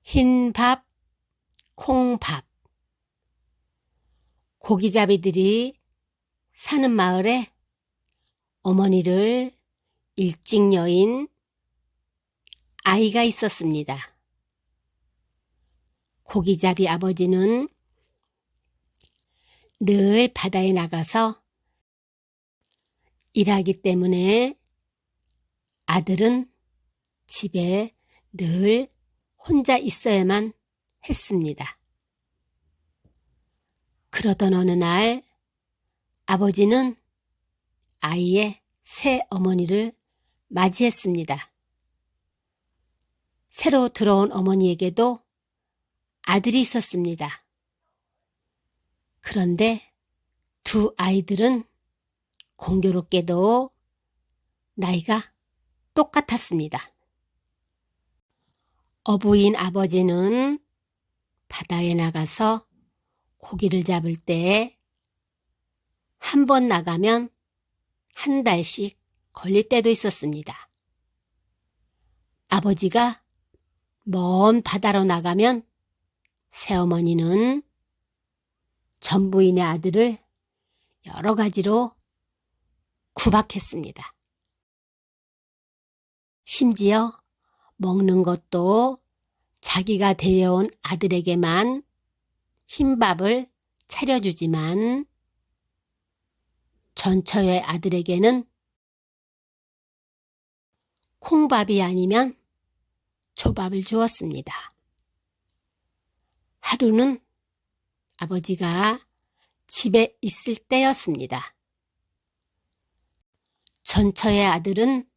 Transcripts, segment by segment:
흰밥, 콩밥. 고기잡이들이 사는 마을에 어머니를 일찍 여인 아이가 있었습니다. 고기잡이 아버지는 늘 바다에 나가서 일하기 때문에 아들은 집에 늘 혼자 있어야만 했습니다. 그러던 어느 날 아버지는 아이의 새 어머니를 맞이했습니다. 새로 들어온 어머니에게도 아들이 있었습니다. 그런데 두 아이들은 공교롭게도 나이가 똑같았습니다. 어부인 아버지는 바다에 나가서 고기를 잡을 때 한 번 나가면 한 달씩 걸릴 때도 있었습니다. 아버지가 먼 바다로 나가면 새어머니는 전부인의 아들을 여러 가지로 구박했습니다. 심지어 먹는 것도 자기가 데려온 아들에게만 흰밥을 차려주지만 전처의 아들에게는 콩밥이 아니면 조밥을 주었습니다. 하루는 아버지가 집에 있을 때였습니다. 전처의 아들은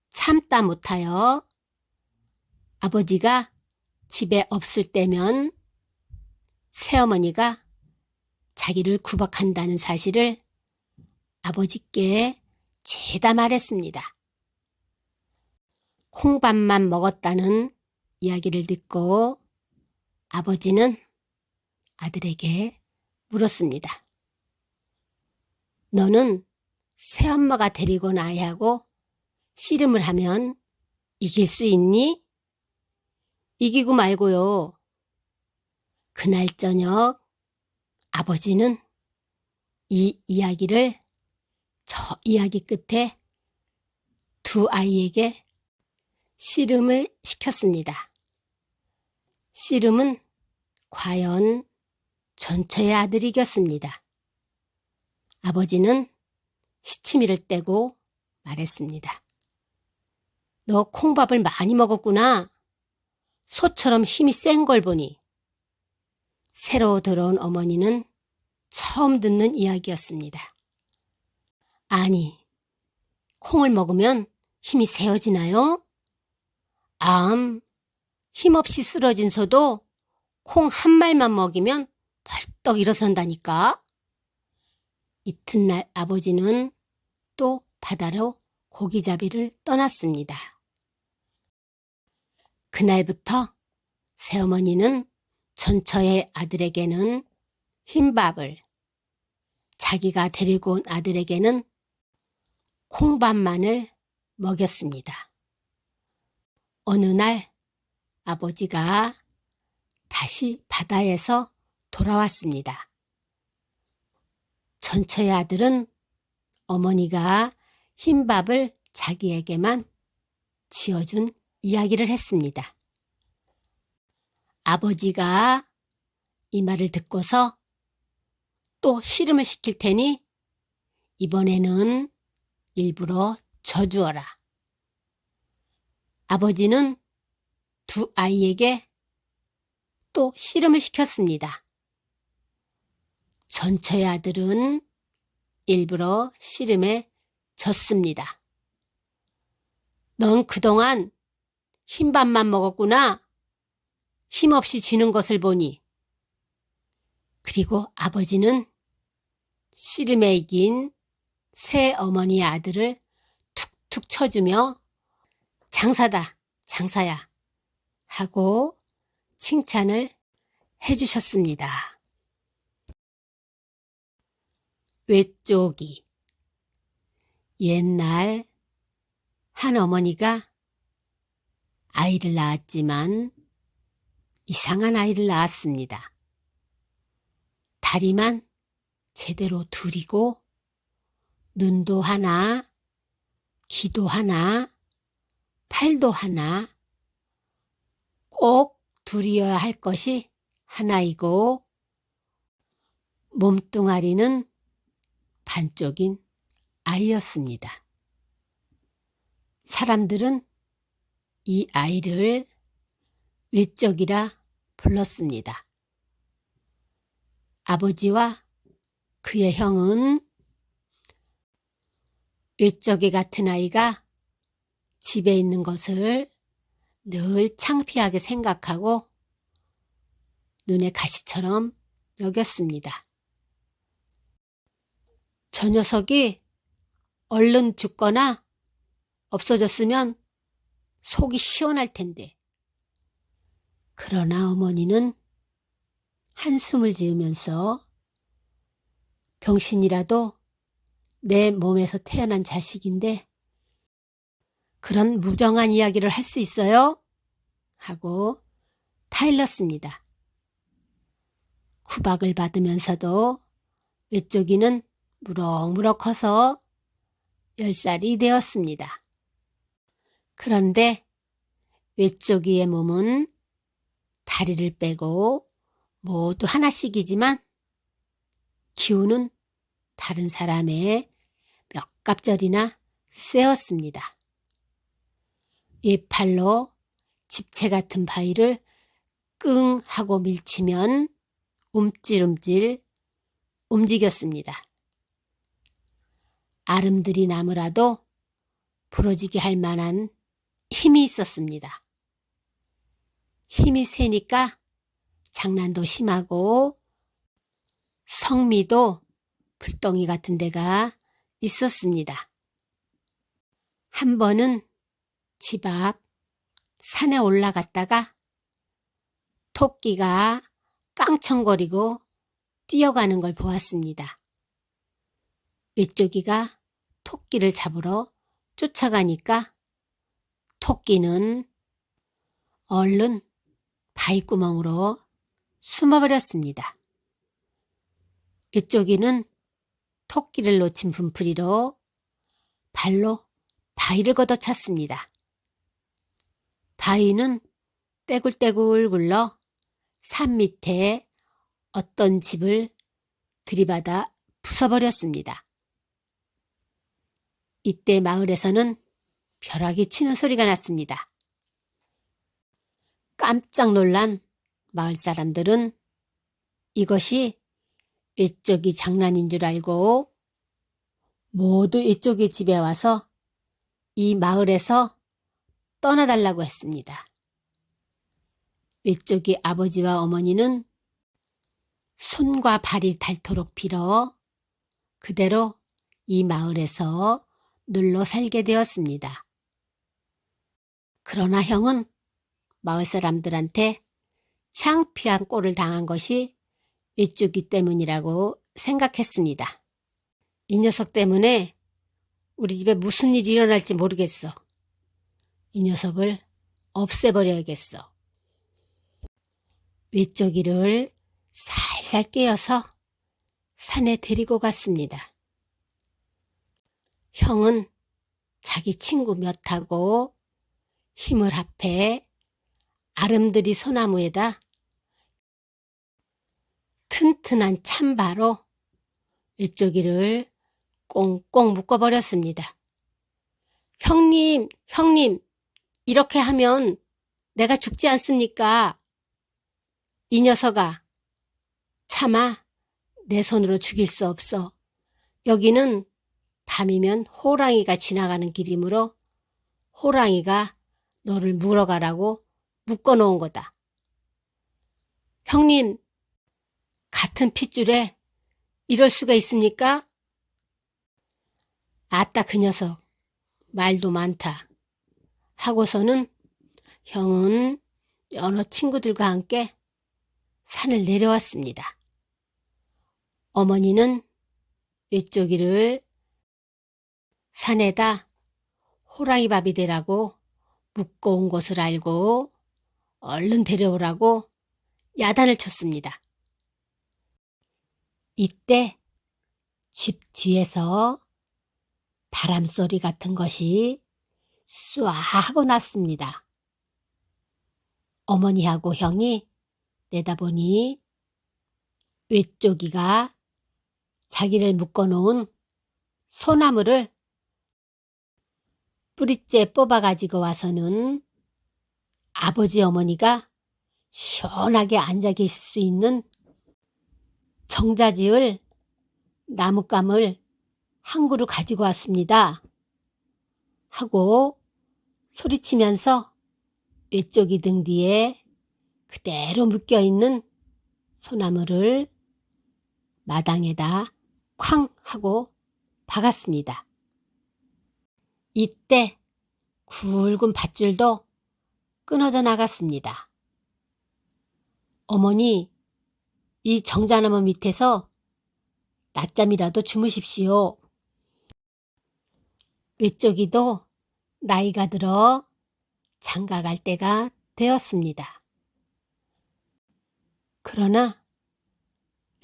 참다 못하여 아버지가 집에 없을 때면 새어머니가 자기를 구박한다는 사실을 아버지께 죄다 말했습니다. 콩밥만 먹었다는 이야기를 듣고 아버지는 아들에게 물었습니다. 너는 새엄마가 데리고 온 아이하고 씨름을 하면 이길 수 있니? 이기고 말고요. 그날 저녁 아버지는 이 이야기를 저 이야기 끝에 두 아이에게 씨름을 시켰습니다. 씨름은 과연 전처의 아들이 이겼습니다. 아버지는 시치미를 떼고 말했습니다. 너 콩밥을 많이 먹었구나. 소처럼 힘이 센 걸 보니. 새로 들어온 어머니는 처음 듣는 이야기였습니다. 아니, 콩을 먹으면 힘이 세어지나요? 힘없이 쓰러진 소도 콩 한 말만 먹이면 벌떡 일어선다니까. 이튿날 아버지는 또 바다로 고기잡이를 떠났습니다. 그날부터 새어머니는 전처의 아들에게는 흰밥을, 자기가 데리고 온 아들에게는 콩밥만을 먹였습니다. 어느 날 아버지가 다시 바다에서 돌아왔습니다. 전처의 아들은 어머니가 흰밥을 자기에게만 지어준 이야기를 했습니다. 아버지가 이 말을 듣고서 또 씨름을 시킬 테니 이번에는 일부러 져주어라. 아버지는 두 아이에게 또 씨름을 시켰습니다. 전처의 아들은 일부러 씨름에 졌습니다. 넌 그동안 흰밥만 먹었구나. 힘없이 지는 것을 보니. 그리고 아버지는 씨름에 이긴 새어머니의 아들을 툭툭 쳐주며 장사다, 장사야 하고 칭찬을 해주셨습니다. 외쪽이. 옛날 한 어머니가 아이를 낳았지만 이상한 아이를 낳았습니다. 다리만 제대로 둘이고 눈도 하나, 귀도 하나, 팔도 하나, 꼭 둘이어야 할 것이 하나이고 몸뚱아리는 반쪽인 아이였습니다. 사람들은 이 아이를 외적이라 불렀습니다. 아버지와 그의 형은 외적이 같은 아이가 집에 있는 것을 늘 창피하게 생각하고 눈에 가시처럼 여겼습니다. 저 녀석이 얼른 죽거나 없어졌으면 속이 시원할 텐데. 그러나 어머니는 한숨을 지으면서 병신이라도 내 몸에서 태어난 자식인데 그런 무정한 이야기를 할 수 있어요? 하고 타일렀습니다. 구박을 받으면서도 외쪽이는 무럭무럭 커서 10살이 되었습니다. 그런데 외쪽이의 몸은 다리를 빼고 모두 하나씩이지만 기운은 다른 사람의 몇 갑절이나 세었습니다. 왼팔로 집채 같은 바위를 끙 하고 밀치면 움찔움찔 움직였습니다. 아름드리 나무라도 부러지게 할 만한 힘이 있었습니다. 힘이 세니까 장난도 심하고 성미도 불덩이 같은 데가 있었습니다. 한 번은 집 앞 산에 올라갔다가 토끼가 깡청거리고 뛰어가는 걸 보았습니다. 외쪽이가 토끼를 잡으러 쫓아가니까 토끼는 얼른 바위구멍으로 숨어버렸습니다. 외쪽이는 토끼를 놓친 분풀이로 발로 바위를 걷어찼습니다. 바위는 떼굴떼굴 굴러 산 밑에 어떤 집을 들이받아 부숴버렸습니다. 이때 마을에서는 벼락이 치는 소리가 났습니다. 깜짝 놀란 마을 사람들은 이것이 외쪽이 장난인 줄 알고 모두 외쪽의 집에 와서 이 마을에서 떠나달라고 했습니다. 외쪽의 아버지와 어머니는 손과 발이 닳도록 빌어 그대로 이 마을에서 눌러 살게 되었습니다. 그러나 형은 마을 사람들한테 창피한 꼴을 당한 것이 외쪽이 때문이라고 생각했습니다. 이 녀석 때문에 우리 집에 무슨 일이 일어날지 모르겠어. 이 녀석을 없애버려야겠어. 외쪽이를 살살 깨어서 산에 데리고 갔습니다. 형은 자기 친구 몇하고 힘을 합해 아름드리 소나무에다 튼튼한 찬바로 외쪽이를 꽁꽁 묶어버렸습니다. 형님, 이렇게 하면 내가 죽지 않습니까? 이 녀석아, 차마 내 손으로 죽일 수 없어. 여기는 밤이면 호랑이가 지나가는 길이므로 호랑이가 너를 물어가라고 묶어놓은 거다. 형님, 같은 핏줄에 이럴 수가 있습니까? 아따 그 녀석 말도 많다 하고서는 형은 여러 친구들과 함께 산을 내려왔습니다. 어머니는 외쪽이를 산에다 호랑이밥이 되라고 묶어온 것을 알고 얼른 데려오라고 야단을 쳤습니다. 이때 집 뒤에서 바람소리 같은 것이 쏴 하고 났습니다. 어머니하고 형이 내다보니 외쪽이가 자기를 묶어놓은 소나무를 뿌리째 뽑아가지고 와서는 아버지 어머니가 시원하게 앉아 계실 수 있는 정자지을 나뭇감을 한 그루 가지고 왔습니다. 하고 소리치면서 외쪽이 등 뒤에 그대로 묶여있는 소나무를 마당에다 쾅 하고 박았습니다. 이때 굵은 밧줄도 끊어져 나갔습니다. 어머니, 이 정자나무 밑에서 낮잠이라도 주무십시오. 외쪽이도 나이가 들어 장가갈 때가 되었습니다. 그러나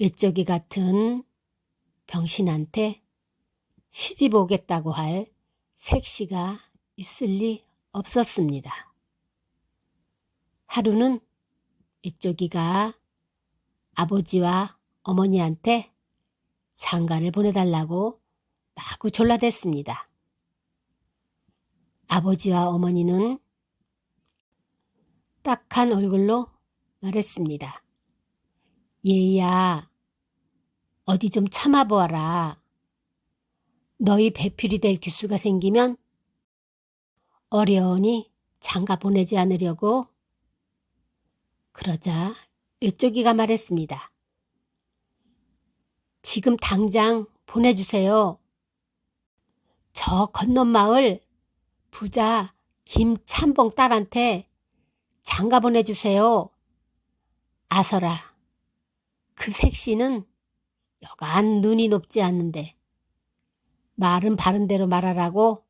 외쪽이 같은 병신한테 시집 오겠다고 할 색시가 있을 리 없었습니다. 하루는 외쪽이가 아버지와 어머니한테 장가를 보내달라고 마구 졸라댔습니다. 아버지와 어머니는 딱한 얼굴로 말했습니다. 얘야, 어디 좀 참아보아라. 너희 배필이 될 기수가 생기면 어려우니 장가 보내지 않으려고. 그러자 외쪽이가 말했습니다. 지금 당장 보내주세요. 저 건넌 마을 부자 김참봉 딸한테 장가 보내주세요. 아서라, 그 색시는 여간 눈이 높지 않는데 말은 바른 대로 말하라고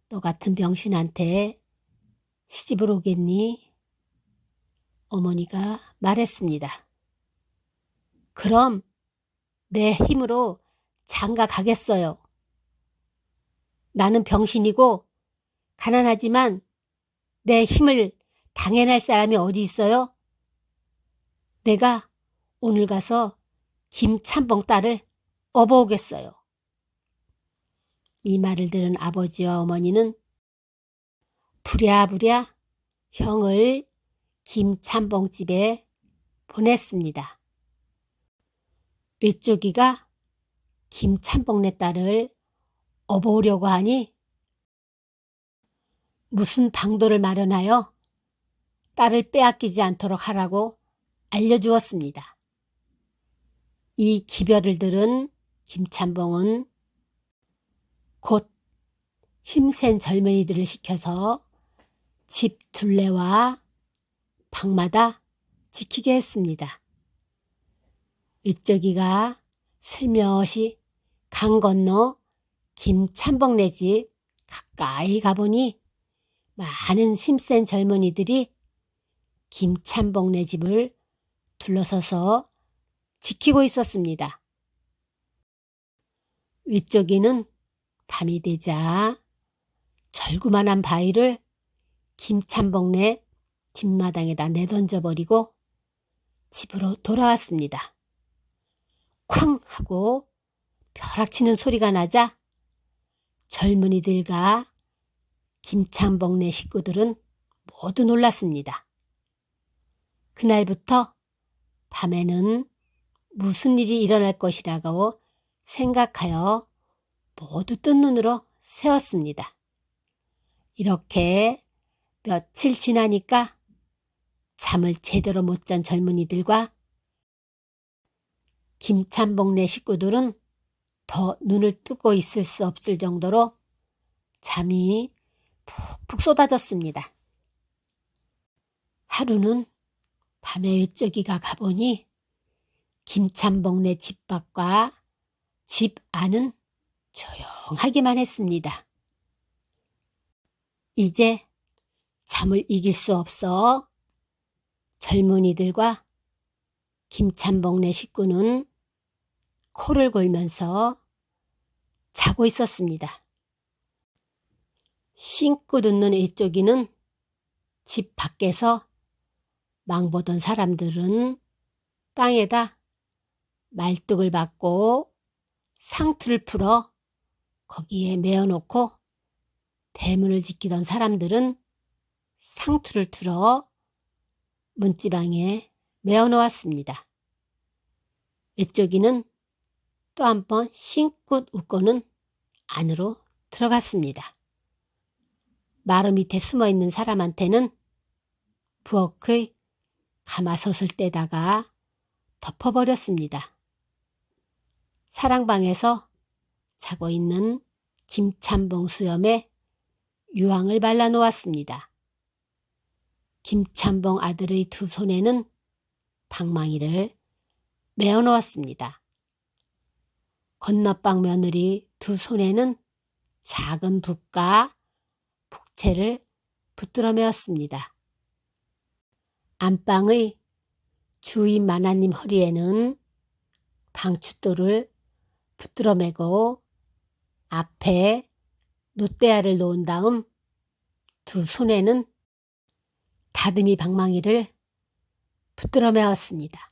너 같은 병신한테 시집을 오겠니? 어머니가 말했습니다. 그럼 내 힘으로 장가 가겠어요. 나는 병신이고 가난하지만 내 힘을 당해낼 사람이 어디 있어요? 내가 오늘 가서 김참봉 딸을 업어오겠어요. 이 말을 들은 아버지와 어머니는 부랴부랴 형을 김참봉집에 보냈습니다. 외쪽이가 김참봉네 딸을 업어오려고 하니 무슨 방도를 마련하여 딸을 빼앗기지 않도록 하라고 알려주었습니다. 이 기별을 들은 김참봉은 곧 힘센 젊은이들을 시켜서 집 둘레와 방마다 지키게 했습니다. 외쪽이가 슬며시 강 건너 김참봉네 집 가까이 가보니 많은 힘센 젊은이들이 김참봉네 집을 둘러서서 지키고 있었습니다. 외쪽이는 밤이 되자 절구만한 바위를 김참봉네 뒷마당에다 내던져버리고 집으로 돌아왔습니다. 쾅 하고 벼락치는 소리가 나자 젊은이들과 김참봉네 식구들은 모두 놀랐습니다. 그날부터 밤에는 무슨 일이 일어날 것이라고 생각하여 모두 뜬 눈으로 세웠습니다. 이렇게 며칠 지나니까 잠을 제대로 못 잔 젊은이들과 김참봉네 식구들은 더 눈을 뜨고 있을 수 없을 정도로 잠이 푹푹 쏟아졌습니다. 하루는 밤에 외쪽이가 가보니 김참봉네 집 밖과 집 안은 조용하기만 했습니다. 이제 잠을 이길 수 없어 젊은이들과 김찬봉네 식구는 코를 골면서 자고 있었습니다. 싱긋 웃는 외쪽이는 집 밖에서 망보던 사람들은 땅에다 말뚝을 박고 상투를 풀어 거기에 메어놓고 대문을 지키던 사람들은 상투를 틀어 문지방에 메어놓았습니다. 외쪽이는 또 한 번 싱긋 웃고는 안으로 들어갔습니다. 마루 밑에 숨어있는 사람한테는 부엌의 가마솥을 떼다가 덮어버렸습니다. 사랑방에서 자고 있는 김찬봉 수염에 유황을 발라놓았습니다. 김찬봉 아들의 두 손에는 방망이를 메어놓았습니다. 건너방 며느리 두 손에는 작은 붓과 북채를 붙들어 메었습니다. 안방의 주인 마나님 허리에는 방춧돌을 붙들어 메고 앞에 놋대야를 놓은 다음 두 손에는 다듬이 방망이를 붙들어 메었습니다.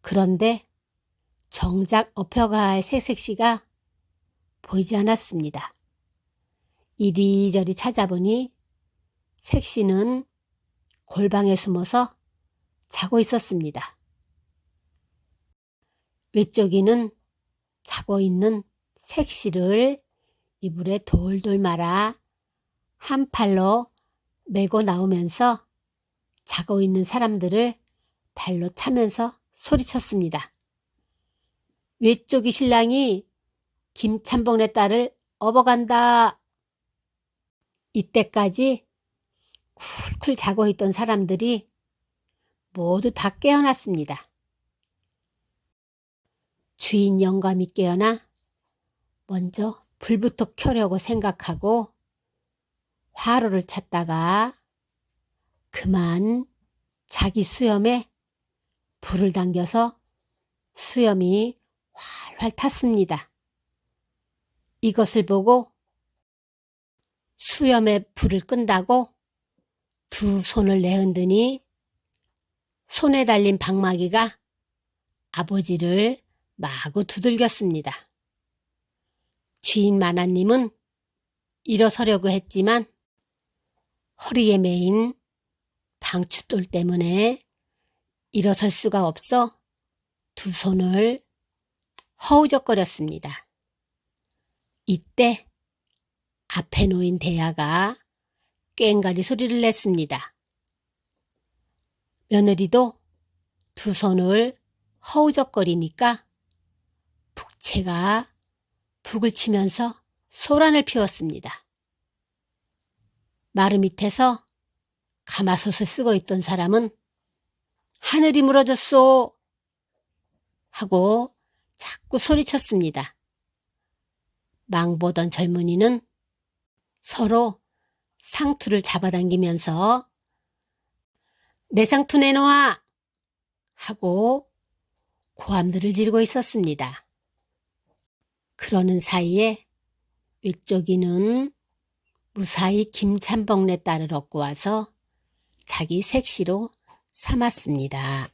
그런데 정작 업혀가 할 새색시가 보이지 않았습니다. 이리저리 찾아보니 색시는 골방에 숨어서 자고 있었습니다. 외쪽이는 자고 있는 색시를 이불에 돌돌 말아 한 팔로 메고 나오면서 자고 있는 사람들을 발로 차면서 소리쳤습니다. 외쪽이 신랑이 김찬봉네 딸을 업어간다. 이때까지 쿨쿨 자고 있던 사람들이 모두 다 깨어났습니다. 주인 영감이 깨어나 먼저 불부터 켜려고 생각하고 화로를 찾다가 그만 자기 수염에 불을 당겨서 수염이 활활 탔습니다. 이것을 보고 수염에 불을 끈다고 두 손을 내흔드니 손에 달린 방망이가 아버지를 마구 두들겼습니다. 주인 마나님은 일어서려고 했지만 허리에 매인 방춧돌 때문에 일어설 수가 없어 두 손을 허우적거렸습니다. 이때 앞에 놓인 대야가 꽹가리 소리를 냈습니다. 며느리도 두 손을 허우적거리니까 북채가 북을 치면서 소란을 피웠습니다. 마루 밑에서 가마솥을 쓰고 있던 사람은 하늘이 무너졌소 하고 자꾸 소리쳤습니다. 망보던 젊은이는 서로 상투를 잡아당기면서 내 상투 내놓아 하고 고함들을 지르고 있었습니다. 그러는 사이에 외쪽이는 무사히 김찬봉네 딸을 얻고 와서 자기 색시로 삼았습니다.